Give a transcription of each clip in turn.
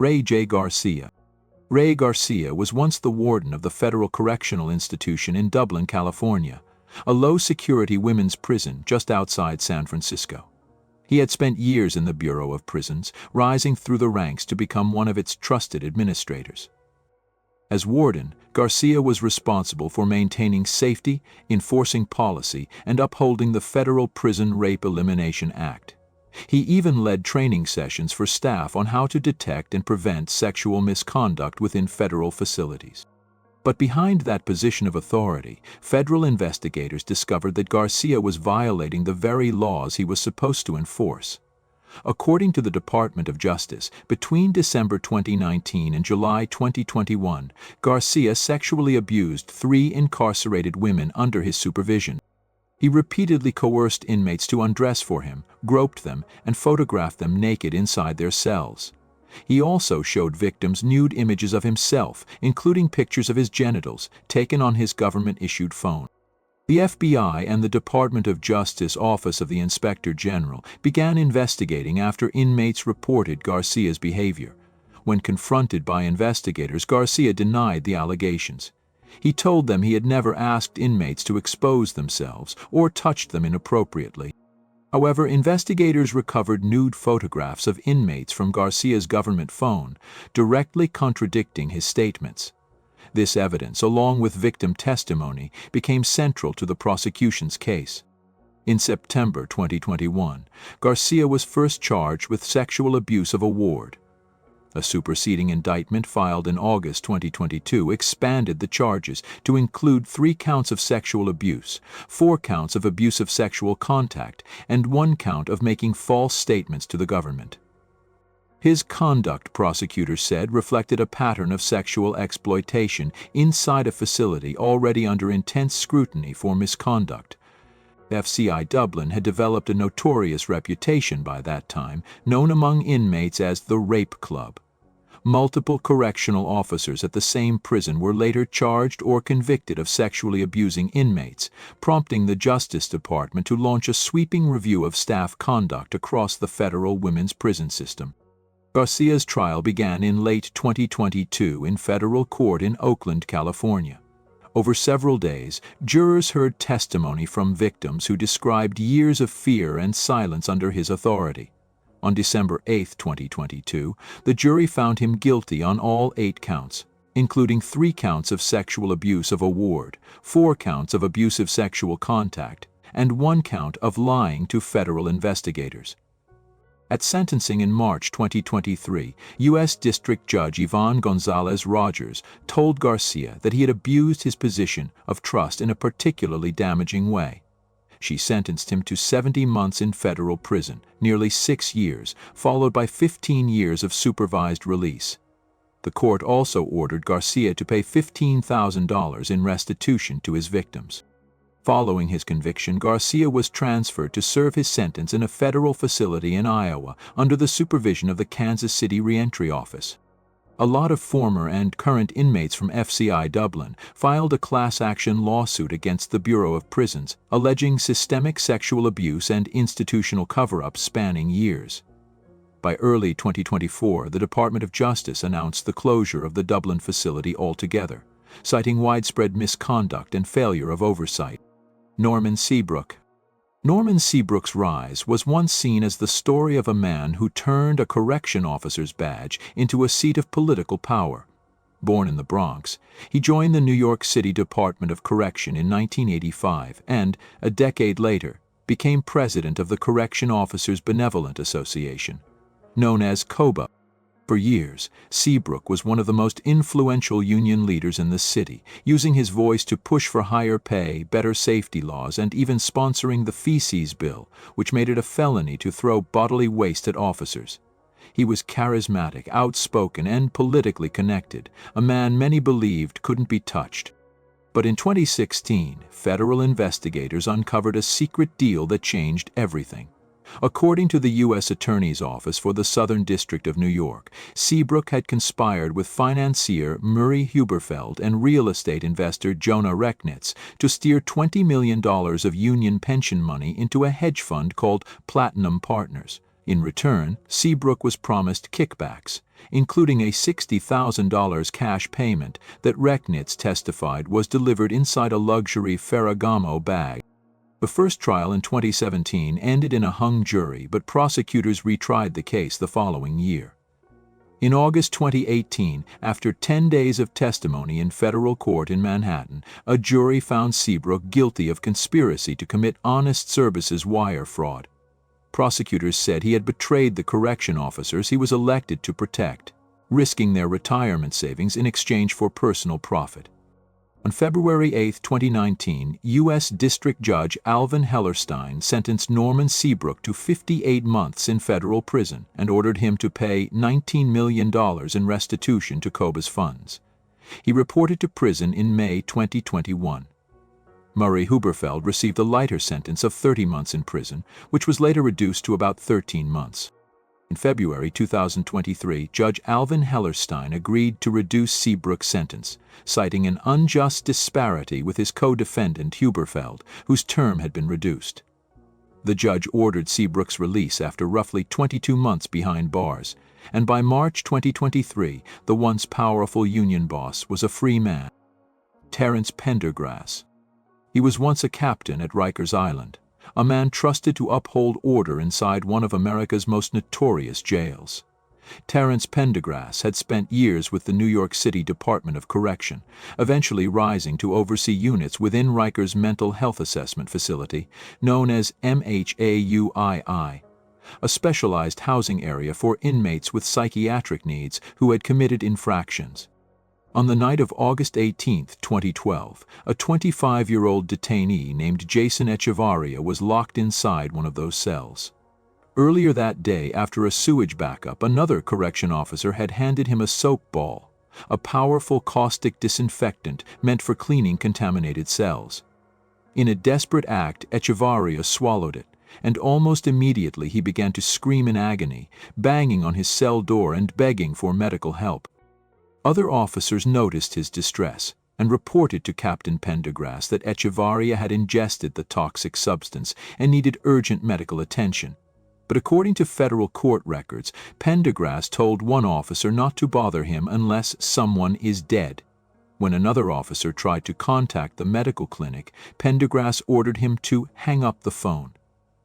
Ray J. Garcia. Ray Garcia was once the warden of the Federal Correctional Institution in Dublin, California, a low-security women's prison just outside San Francisco. He had spent years in the Bureau of Prisons, rising through the ranks to become one of its trusted administrators. As warden, Garcia was responsible for maintaining safety, enforcing policy, and upholding the Federal Prison Rape Elimination Act. He even led training sessions for staff on how to detect and prevent sexual misconduct within federal facilities. But behind that position of authority, federal investigators discovered that Garcia was violating the very laws he was supposed to enforce. According to the Department of Justice, between December 2019 and July 2021, Garcia sexually abused 3 incarcerated women under his supervision. He repeatedly coerced inmates to undress for him, groped them, and photographed them naked inside their cells. He also showed victims nude images of himself, including pictures of his genitals, taken on his government-issued phone. The FBI and the Department of Justice Office of the Inspector General began investigating after inmates reported Garcia's behavior. When confronted by investigators, Garcia denied the allegations. He told them he had never asked inmates to expose themselves or touched them inappropriately. However, investigators recovered nude photographs of inmates from Garcia's government phone, directly contradicting his statements. This evidence, along with victim testimony, became central to the prosecution's case. In September 2021, Garcia was first charged with sexual abuse of a ward. A superseding indictment filed in August 2022 expanded the charges to include 3 counts of sexual abuse, 4 counts of abusive sexual contact, and 1 count of making false statements to the government. His conduct, prosecutors said, reflected a pattern of sexual exploitation inside a facility already under intense scrutiny for misconduct. FCI Dublin had developed a notorious reputation by that time, known among inmates as the Rape Club. Multiple correctional officers at the same prison were later charged or convicted of sexually abusing inmates, prompting the Justice Department to launch a sweeping review of staff conduct across the federal women's prison system. Garcia's trial began in late 2022 in federal court in Oakland, California. Over several days, jurors heard testimony from victims who described years of fear and silence under his authority. On December 8, 2022, the jury found him guilty on all 8 counts, including 3 counts of sexual abuse of a ward, 4 counts of abusive sexual contact, and 1 count of lying to federal investigators. At sentencing in March 2023, U.S. District Judge Yvonne Gonzalez-Rogers told Garcia that he had abused his position of trust in a particularly damaging way. She sentenced him to 70 months in federal prison, nearly 6 years, followed by 15 years of supervised release. The court also ordered Garcia to pay $15,000 in restitution to his victims. Following his conviction, Garcia was transferred to serve his sentence in a federal facility in Iowa under the supervision of the Kansas City Reentry Office. A lot of former and current inmates from FCI Dublin filed a class-action lawsuit against the Bureau of Prisons, alleging systemic sexual abuse and institutional cover-ups spanning years. By early 2024, the Department of Justice announced the closure of the Dublin facility altogether, citing widespread misconduct and failure of oversight. Norman Seabrook. Norman Seabrook's rise was once seen as the story of a man who turned a correction officer's badge into a seat of political power. Born in the Bronx, he joined the New York City Department of Correction in 1985 and, a decade later, became president of the Correction Officers Benevolent Association, known as COBA. For years, Seabrook was one of the most influential union leaders in the city, using his voice to push for higher pay, better safety laws, and even sponsoring the Feces Bill, which made it a felony to throw bodily waste at officers. He was charismatic, outspoken, and politically connected, a man many believed couldn't be touched. But in 2016, federal investigators uncovered a secret deal that changed everything. According to the U.S. Attorney's Office for the Southern District of New York, Seabrook had conspired with financier Murray Huberfeld and real estate investor Jonah Rechnitz to steer $20 million of union pension money into a hedge fund called Platinum Partners, In return, Seabrook was promised kickbacks, including a $60,000 cash payment that Rechnitz testified was delivered inside a luxury Ferragamo bag. The first trial in 2017 ended in a hung jury, but prosecutors retried the case the following year. In August 2018, after 10 days of testimony in federal court in Manhattan, a jury found Seabrook guilty of conspiracy to commit honest services wire fraud. Prosecutors said he had betrayed the correction officers he was elected to protect, risking their retirement savings in exchange for personal profit. On February 8, 2019, U.S. District Judge Alvin Hellerstein sentenced Norman Seabrook to 58 months in federal prison and ordered him to pay $19 million in restitution to COBA's funds. He reported to prison in May 2021. Murray Huberfeld received a lighter sentence of 30 months in prison, which was later reduced to about 13 months. In February 2023, Judge Alvin Hellerstein agreed to reduce Seabrook's sentence, citing an unjust disparity with his co-defendant Huberfeld, whose term had been reduced. The judge ordered Seabrook's release after roughly 22 months behind bars, and by March 2023, the once powerful union boss was a free man. Terence Pendergrass. He was once a captain at Rikers Island, a man trusted to uphold order inside one of America's most notorious jails. Terence Pendergrass had spent years with the New York City Department of Correction, eventually rising to oversee units within Rikers' mental health assessment facility, known as MHAUII, a specialized housing area for inmates with psychiatric needs who had committed infractions. On the night of August 18, 2012, a 25-year-old detainee named Jason Echevarria was locked inside one of those cells. Earlier that day, after a sewage backup, another correction officer had handed him a soap ball, a powerful caustic disinfectant meant for cleaning contaminated cells. In a desperate act, Echevarria swallowed it, and almost immediately he began to scream in agony, banging on his cell door and begging for medical help. Other officers noticed his distress and reported to Captain Pendergrass that Echevarria had ingested the toxic substance and needed urgent medical attention. But according to federal court records, Pendergrass told one officer not to bother him unless someone is dead. When another officer tried to contact the medical clinic, Pendergrass ordered him to hang up the phone.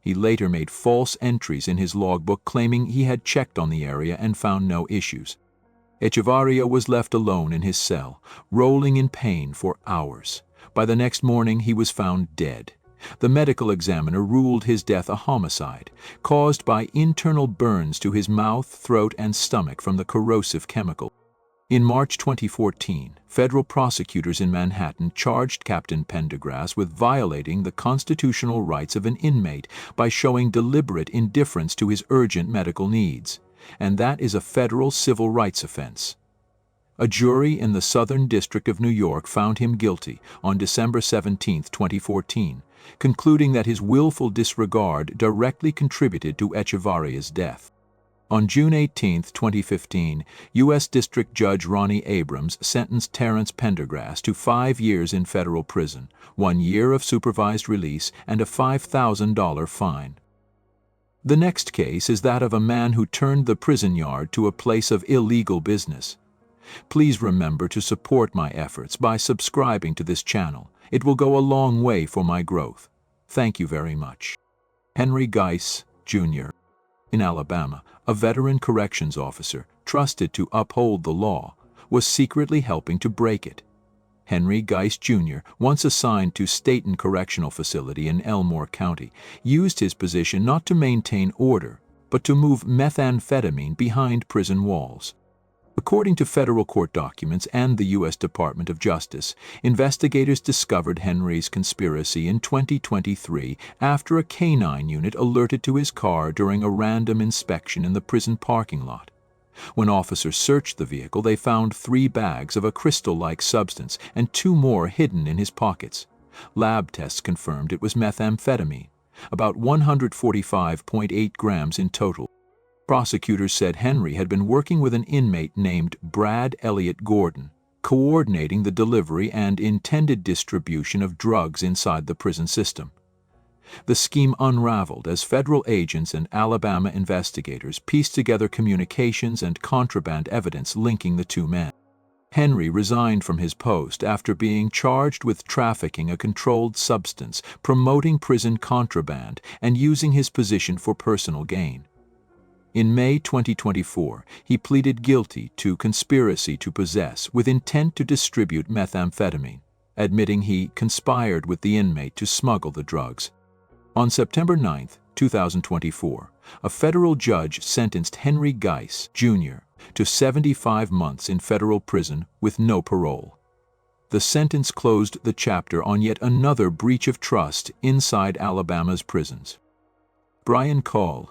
He later made false entries in his logbook claiming he had checked on the area and found no issues. Echevarria was left alone in his cell, rolling in pain for hours. By the next morning, he was found dead. The medical examiner ruled his death a homicide, caused by internal burns to his mouth, throat, and stomach from the corrosive chemical. In March 2014, federal prosecutors in Manhattan charged Captain Pendergrass with violating the constitutional rights of an inmate by showing deliberate indifference to his urgent medical needs, and that is a federal civil rights offense. A jury in the Southern District of New York found him guilty on December 17, 2014, concluding that his willful disregard directly contributed to Echevarria's death. On June 18, 2015, U.S. District Judge Ronnie Abrams sentenced Terence Pendergrass to 5 years in federal prison, 1 year of supervised release, and a $5,000 fine. The next case is that of a man who turned the prison yard to a place of illegal business. Please remember to support my efforts by subscribing to this channel. It will go a long way for my growth. Thank you very much. Henry Geis, Jr. In Alabama, a veteran corrections officer, trusted to uphold the law, was secretly helping to break it. Henry Geis, Jr., once assigned to Staten Correctional Facility in Elmore County, used his position not to maintain order, but to move methamphetamine behind prison walls. According to federal court documents and the U.S. Department of Justice, investigators discovered Henry's conspiracy in 2023 after a canine unit alerted to his car during a random inspection in the prison parking lot. When officers searched the vehicle, they found 3 bags of a crystal-like substance and 2 more hidden in his pockets. Lab tests confirmed it was methamphetamine, about 145.8 grams in total. Prosecutors said Henry had been working with an inmate named Brad Elliott Gordon, coordinating the delivery and intended distribution of drugs inside the prison system. The scheme unraveled as federal agents and Alabama investigators pieced together communications and contraband evidence linking the two men. Henry resigned from his post after being charged with trafficking a controlled substance, promoting prison contraband, and using his position for personal gain. In May 2024, he pleaded guilty to conspiracy to possess with intent to distribute methamphetamine, admitting he conspired with the inmate to smuggle the drugs. On September 9, 2024, a federal judge sentenced Henry Geis, Jr., to 75 months in federal prison with no parole. The sentence closed the chapter on yet another breach of trust inside Alabama's prisons. Brian Call.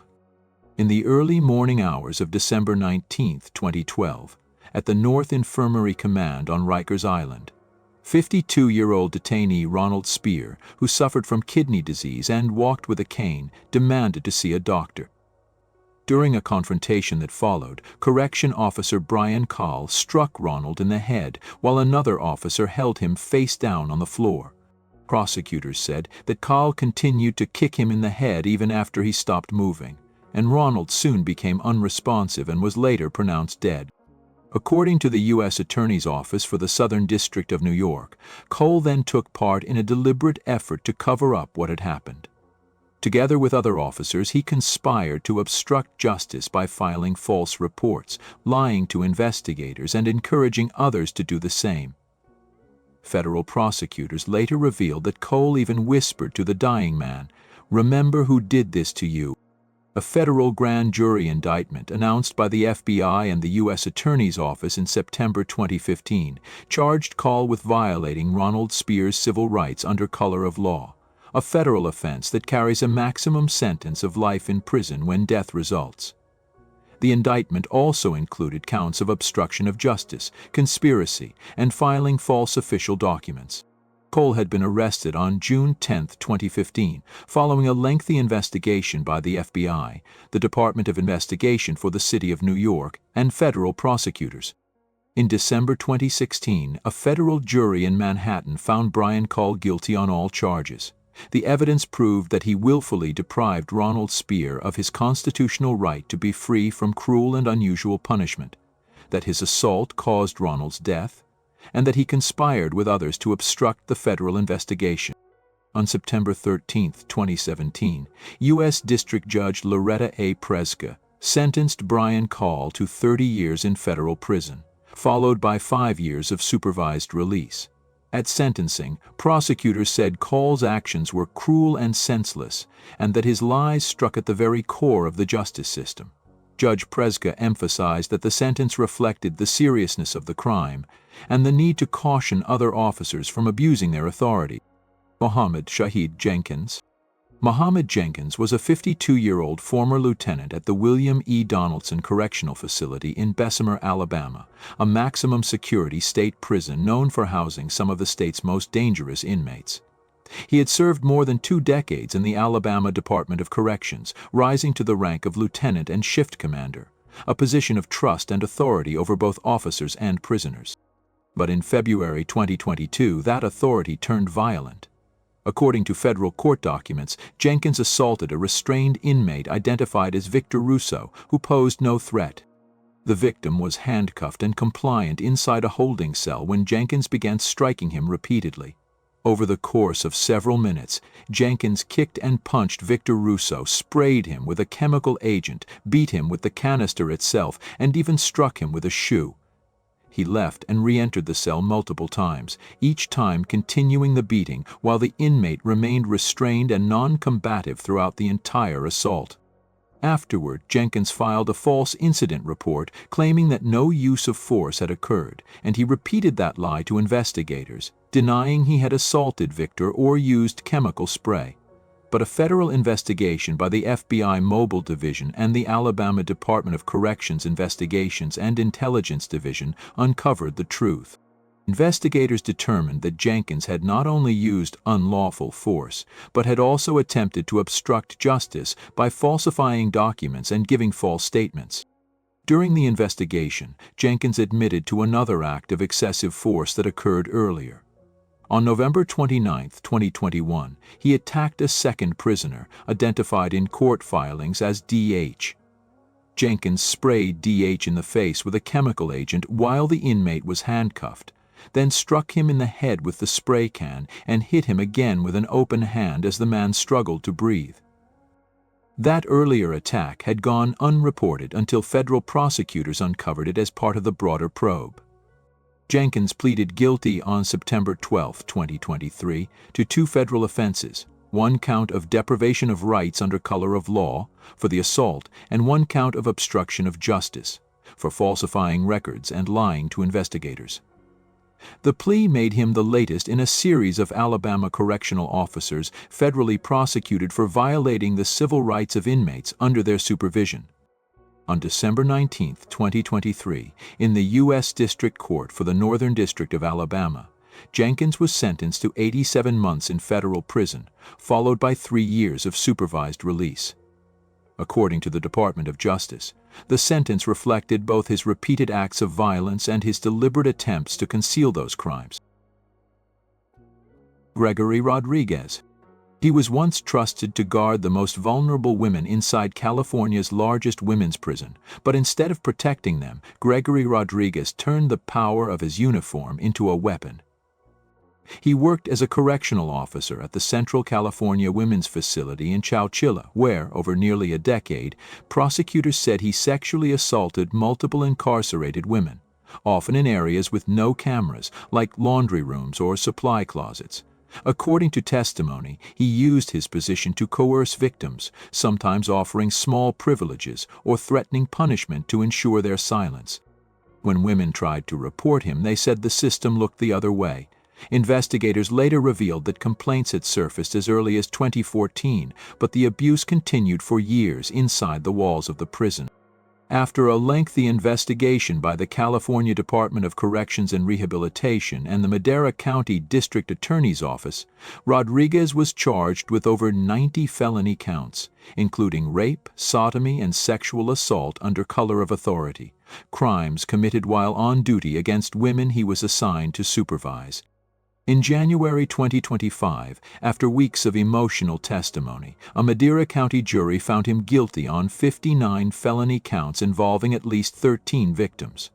In the early morning hours of December 19, 2012, at the North Infirmary Command on Rikers Island, 52-year-old detainee Ronald Spear, who suffered from kidney disease and walked with a cane, demanded to see a doctor. During a confrontation that followed, Correction Officer Brian Call struck Ronald in the head while another officer held him face down on the floor. Prosecutors said that Call continued to kick him in the head even after he stopped moving, and Ronald soon became unresponsive and was later pronounced dead. According to the U.S. Attorney's Office for the Southern District of New York, Cole then took part in a deliberate effort to cover up what had happened. Together with other officers, he conspired to obstruct justice by filing false reports, lying to investigators, and encouraging others to do the same. Federal prosecutors later revealed that Cole even whispered to the dying man, "Remember who did this to you." A federal grand jury indictment announced by the FBI and the U.S. Attorney's Office in September 2015 charged Call with violating Ronald Spear's civil rights under color of law, a federal offense that carries a maximum sentence of life in prison when death results. The indictment also included counts of obstruction of justice, conspiracy, and filing false official documents. Cole had been arrested on June 10, 2015, following a lengthy investigation by the FBI, the Department of Investigation for the City of New York, and federal prosecutors. In December 2016, a federal jury in Manhattan found Brian Call guilty on all charges. The evidence proved that he willfully deprived Ronald Spear of his constitutional right to be free from cruel and unusual punishment, that his assault caused Ronald's death, and that he conspired with others to obstruct the federal investigation. On September 13, 2017, U.S. District Judge Loretta A. Preska sentenced Brian Call to 30 years in federal prison, followed by 5 years of supervised release. At sentencing, prosecutors said Call's actions were cruel and senseless, and that his lies struck at the very core of the justice system. Judge Preska emphasized that the sentence reflected the seriousness of the crime and the need to caution other officers from abusing their authority. Mohammed Shahid Jenkins. Mohammed Jenkins was a 52-year-old former lieutenant at the William E. Donaldson Correctional Facility in Bessemer, Alabama, a maximum security state prison known for housing some of the state's most dangerous inmates. He had served more than 2 decades in the Alabama Department of Corrections, rising to the rank of lieutenant and shift commander, a position of trust and authority over both officers and prisoners. But in February 2022, that authority turned violent. According to federal court documents, Jenkins assaulted a restrained inmate identified as Victor Russo, who posed no threat. The victim was handcuffed and compliant inside a holding cell when Jenkins began striking him repeatedly. Over the course of several minutes, Jenkins kicked and punched Victor Russo, sprayed him with a chemical agent, beat him with the canister itself, and even struck him with a shoe. He left and re-entered the cell multiple times, each time continuing the beating while the inmate remained restrained and non-combative throughout the entire assault. Afterward, Jenkins filed a false incident report claiming that no use of force had occurred, and he repeated that lie to investigators, denying he had assaulted Victor or used chemical spray. But a federal investigation by the FBI Mobile Division and the Alabama Department of Corrections Investigations and Intelligence Division uncovered the truth. Investigators determined that Jenkins had not only used unlawful force, but had also attempted to obstruct justice by falsifying documents and giving false statements. During the investigation, Jenkins admitted to another act of excessive force that occurred earlier. On November 29, 2021, he attacked a second prisoner, identified in court filings as D.H. Jenkins sprayed D.H. in the face with a chemical agent while the inmate was handcuffed, then struck him in the head with the spray can and hit him again with an open hand as the man struggled to breathe. That earlier attack had gone unreported until federal prosecutors uncovered it as part of the broader probe. Jenkins pleaded guilty on September 12, 2023, to 2 federal offenses, 1 count of deprivation of rights under color of law for the assault and 1 count of obstruction of justice for falsifying records and lying to investigators. The plea made him the latest in a series of Alabama correctional officers federally prosecuted for violating the civil rights of inmates under their supervision. On December 19, 2023, in the U.S. District Court for the Northern District of Alabama, Jenkins was sentenced to 87 months in federal prison, followed by 3 years of supervised release. According to the Department of Justice, the sentence reflected both his repeated acts of violence and his deliberate attempts to conceal those crimes. Gregory Rodriguez. He was once trusted to guard the most vulnerable women inside California's largest women's prison, but instead of protecting them, Gregory Rodriguez turned the power of his uniform into a weapon. He worked as a correctional officer at the Central California Women's Facility in Chowchilla, where, over nearly a decade, prosecutors said he sexually assaulted multiple incarcerated women, often in areas with no cameras, like laundry rooms or supply closets. According to testimony, he used his position to coerce victims, sometimes offering small privileges or threatening punishment to ensure their silence. When women tried to report him, they said the system looked the other way. Investigators later revealed that complaints had surfaced as early as 2014, but the abuse continued for years inside the walls of the prison. After a lengthy investigation by the California Department of Corrections and Rehabilitation and the Madera County District Attorney's Office, Rodriguez was charged with over 90 felony counts, including rape, sodomy, and sexual assault under color of authority, crimes committed while on duty against women he was assigned to supervise. In January 2025, after weeks of emotional testimony, a Madera County jury found him guilty on 59 felony counts involving at least 13 victims.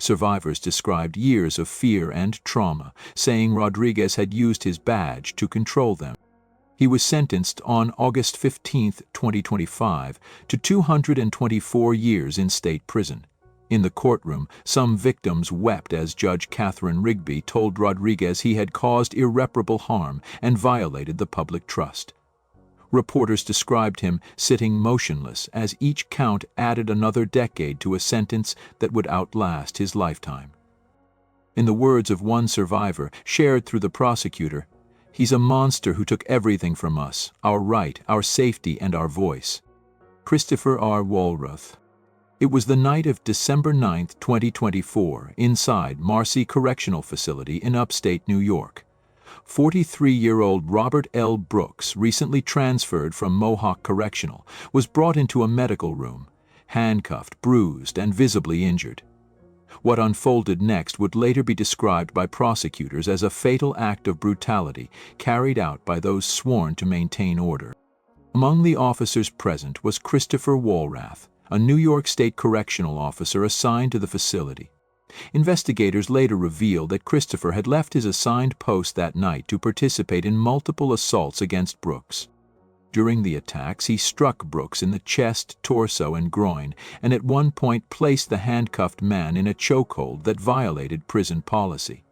Survivors described years of fear and trauma, saying Rodriguez had used his badge to control them. He was sentenced on August 15, 2025, to 224 years in state prison. In the courtroom, some victims wept as Judge Catherine Rigby told Rodriguez he had caused irreparable harm and violated the public trust. Reporters described him sitting motionless as each count added another decade to a sentence that would outlast his lifetime. In the words of one survivor, shared through the prosecutor, "He's a monster who took everything from us, our right, our safety, and our voice." Christopher R. Walrath. It was the night of December 9, 2024, inside Marcy Correctional Facility in upstate New York. 43-year-old Robert L. Brooks, recently transferred from Mohawk Correctional, was brought into a medical room, handcuffed, bruised, and visibly injured. What unfolded next would later be described by prosecutors as a fatal act of brutality carried out by those sworn to maintain order. Among the officers present was Christopher Walrath, a New York State correctional officer assigned to the facility. Investigators later revealed that Christopher had left his assigned post that night to participate in multiple assaults against Brooks. During the attacks, he struck Brooks in the chest, torso, and groin, and at one point placed the handcuffed man in a chokehold that violated prison policy.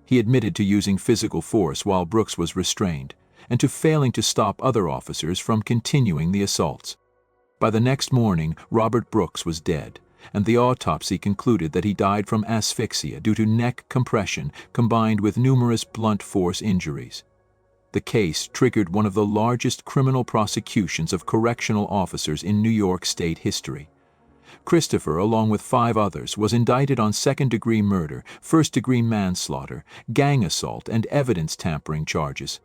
He admitted to using physical force while Brooks was restrained, and to failing to stop other officers from continuing the assaults. By the next morning, Robert Brooks was dead, and the autopsy concluded that he died from asphyxia due to neck compression combined with numerous blunt force injuries. The case triggered one of the largest criminal prosecutions of correctional officers in New York State history. Christopher, along with 5 others, was indicted on second-degree murder, first-degree manslaughter, gang assault, and evidence tampering charges.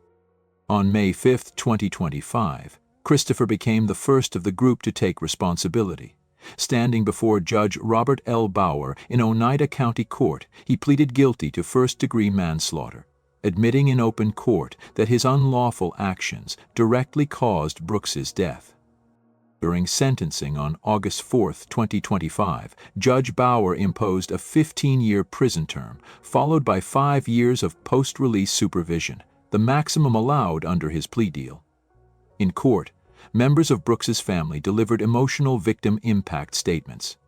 On May 5, 2025, Christopher became the first of the group to take responsibility. Standing before Judge Robert L. Bauer in Oneida County Court, he pleaded guilty to first-degree manslaughter. admitting in open court that his unlawful actions directly caused Brooks's death. During sentencing on August 4, 2025, Judge Bauer imposed a 15-year prison term, followed by 5 years of post-release supervision, the maximum allowed under his plea deal. In court, members of Brooks's family delivered emotional victim impact statements.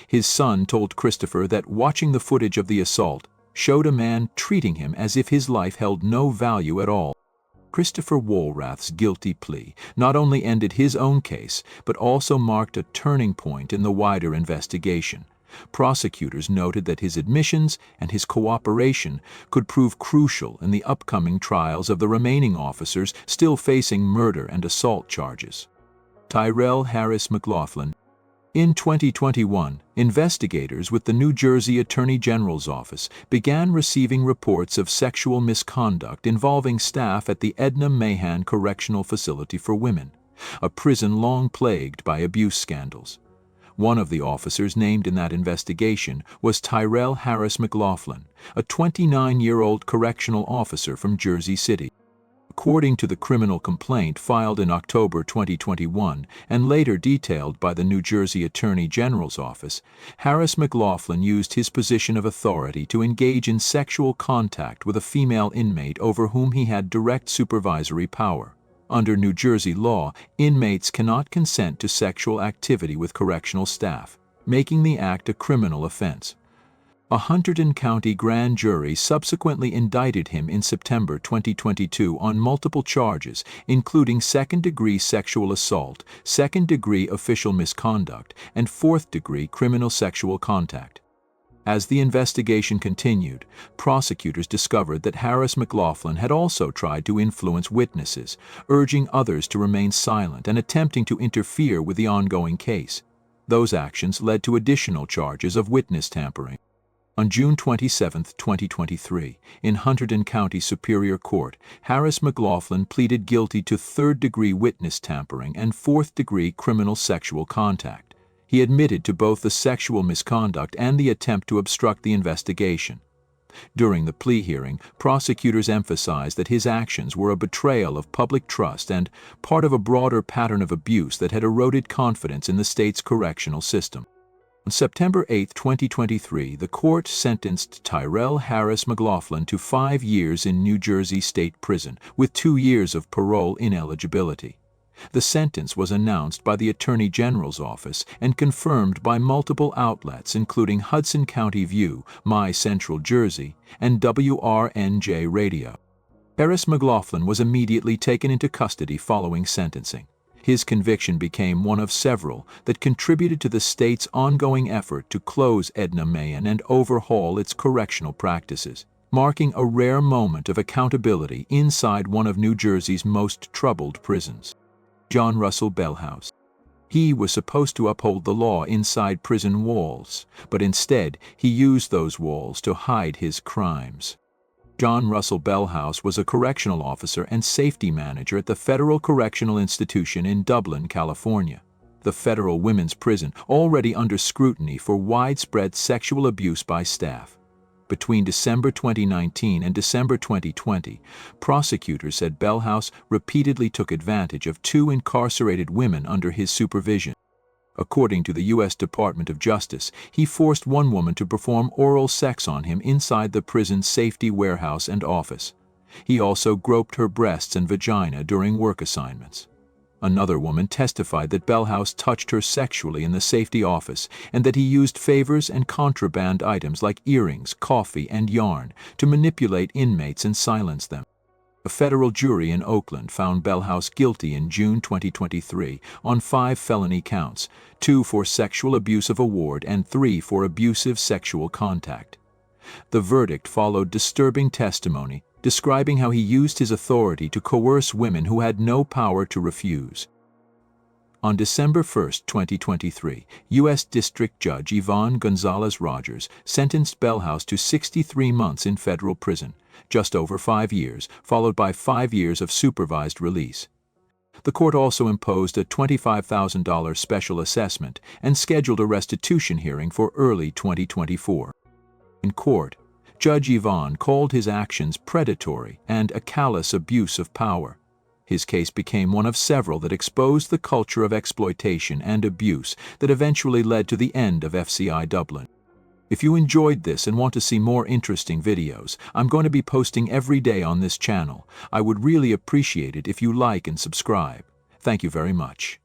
His son told Christopher that watching the footage of the assault showed a man treating him as if his life held no value at all. Christopher Wohlrath's guilty plea not only ended his own case, but also marked a turning point in the wider investigation. Prosecutors noted that his admissions and his cooperation could prove crucial in the upcoming trials of the remaining officers still facing murder and assault charges. Tyrell Harris McLaughlin. In 2021, investigators with the New Jersey Attorney General's Office began receiving reports of sexual misconduct involving staff at the Edna Mahan Correctional Facility for Women, a prison long plagued by abuse scandals. One of the officers named in that investigation was Tyrell Harris McLaughlin, a 29-year-old correctional officer from Jersey City. According to the criminal complaint filed in October 2021 and later detailed by the New Jersey Attorney General's Office, Harris McLaughlin used his position of authority to engage in sexual contact with a female inmate over whom he had direct supervisory power. Under New Jersey law, inmates cannot consent to sexual activity with correctional staff, making the act a criminal offense. A Hunterdon County grand jury subsequently indicted him in September 2022 on multiple charges, including second-degree sexual assault, second-degree official misconduct, and fourth-degree criminal sexual contact. As the investigation continued, prosecutors discovered that Harris McLaughlin had also tried to influence witnesses, urging others to remain silent and attempting to interfere with the ongoing case. Those actions led to additional charges of witness tampering. On June 27, 2023, in Hunterdon County Superior Court, Harris McLaughlin pleaded guilty to third-degree witness tampering and fourth-degree criminal sexual contact. He admitted to both the sexual misconduct and the attempt to obstruct the investigation. During the plea hearing, prosecutors emphasized that his actions were a betrayal of public trust and part of a broader pattern of abuse that had eroded confidence in the state's correctional system. On September 8, 2023, the court sentenced Tyrell Harris McLaughlin to 5 years in New Jersey State Prison with 2 years of parole ineligibility. The sentence was announced by the Attorney General's Office and confirmed by multiple outlets including Hudson County View, My Central Jersey, and WRNJ Radio. Harris McLaughlin was immediately taken into custody following sentencing. His conviction became one of several that contributed to the state's ongoing effort to close Edna Mahan and overhaul its correctional practices, marking a rare moment of accountability inside one of New Jersey's most troubled prisons. John Russell Bellhouse. He was supposed to uphold the law inside prison walls, but instead he used those walls to hide his crimes. John Russell Bellhouse was a correctional officer and safety manager at the Federal Correctional Institution in Dublin, California, the federal women's prison already under scrutiny for widespread sexual abuse by staff. Between December 2019 and December 2020, prosecutors said Bellhouse repeatedly took advantage of 2 incarcerated women under his supervision. According to the U.S. Department of Justice, he forced one woman to perform oral sex on him inside the prison's safety warehouse and office. He also groped her breasts and vagina during work assignments. Another woman testified that Bellhouse touched her sexually in the safety office and that he used favors and contraband items like earrings, coffee, and yarn to manipulate inmates and silence them. A federal jury in Oakland found Bellhouse guilty in June 2023 on 5 felony counts, 2 for sexual abuse of a ward and 3 for abusive sexual contact. The verdict followed disturbing testimony describing how he used his authority to coerce women who had no power to refuse. On December 1, 2023, U.S. District Judge Yvonne Gonzalez-Rogers sentenced Bellhouse to 63 months in federal prison, just over 5 years, followed by 5 years of supervised release. The court also imposed a $25,000 special assessment and scheduled a restitution hearing for early 2024. In court, Judge Yvonne called his actions predatory and a callous abuse of power. His case became one of several that exposed the culture of exploitation and abuse that eventually led to the end of FCI Dublin. If you enjoyed this and want to see more interesting videos, I'm going to be posting every day on this channel. I would really appreciate it if you like and subscribe. Thank you very much.